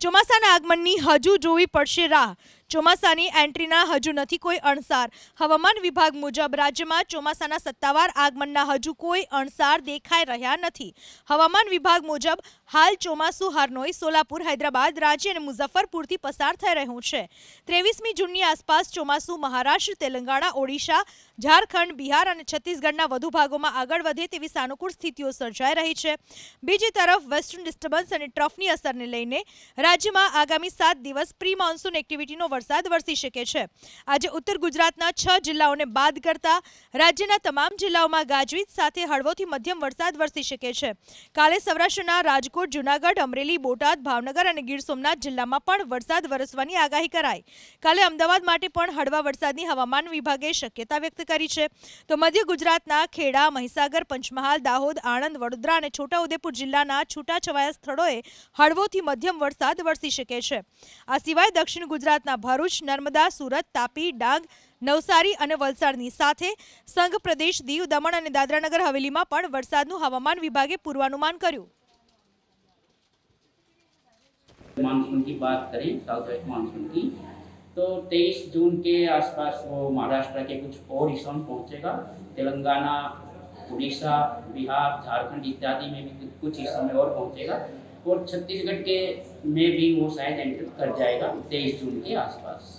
ચોમાસાના આગમનની હજુ જોવી પડશે રાહ. ચોમાસાની એન્ટ્રીના હજુ નથી કોઈ અણસાર. હવામાન વિભાગ મુજબ રાજ્યમાં ચોમાસાના સત્તાવાર આગમનના હજુ કોઈ અણસાર દેખાઈ રહ્યા નથી. હવામાન વિભાગ મુજબ હાલ ચોમાસું હારનોઈ, સોલાપુર, હૈદરાબાદ, રાંચી અને મુઝફ્ફરપુરથી પસાર થઈ રહ્યું છે. 23મી જૂનની આસપાસ ચોમાસું મહારાષ્ટ્ર, તેલંગાણા, ઓડિશા, ઝારખંડ, બિહાર અને છત્તીસગઢના વધુ ભાગોમાં આગળ વધે તેવી સાનુકૂળ સ્થિતિઓ સર્જાઈ રહી છે. બીજી તરફ વેસ્ટર્ન ડિસ્ટર્બન્સ અને ટ્રફની અસરને લઈને રાજ્યમાં આગામી 7 દિવસ પ્રી મોન્સૂન એક્ટિવિટીનો વરસાદ વરસી શકે છે. આજે ઉત્તર ગુજરાતના 6 જિલ્લાઓને બાદ કરતા રાજ્યના તમામ જિલ્લાઓમાં ગાજવીજ સાથે હળવોથી મધ્યમ વરસાદ વરસી શકે છે. કાલે સૌરાષ્ટ્રના રાજકોટ, જૂનાગઢ, અમરેલી, બોટાદ, ભાવનગર અને ગીર સોમનાથ જિલ્લામાં પણ વરસાદ વરસવાની આગાહી કરાઈ. કાલે અમદાવાદ માટે પણ હળવા વરસાદની હવામાન વિભાગે શક્યતા વ્યક્ત કરી છે. તો મધ્ય ગુજરાતના ખેડા, મહીસાગર, પંચમહાલ, દાહોદ, આણંદ, વડોદરા અને છોટાઉદેપુર જિલ્લાના છૂટાછવાયા સ્થળોએ હળવોથી મધ્યમ વરસાદ વરસી શકે છે. આ સિવાય દક્ષિણ ગુજરાતના ભરૂચ, નર્મદા, સુરત, તાપી, ડાંગ, નવસારી અને વલસાડની સાથે સંઘ પ્રદેશ, દીવ, દમણ અને દાદરાનગર હવેલીમાં પણ વરસાદનું હવામાન વિભાગે પૂર્વાનુમાન કર્યું. मानसून की बात करें, साउथ वेस्ट मानसून की, तो 23 जून के आसपास वो महाराष्ट्र के कुछ और हिस्सों में पहुंचेगा। तेलंगाना, उड़ीसा, बिहार, झारखंड इत्यादि में भी कुछ हिस्सों में और पहुंचेगा और छत्तीसगढ़ के में भी वो शायद एंटर कर जाएगा 23 जून के आसपास।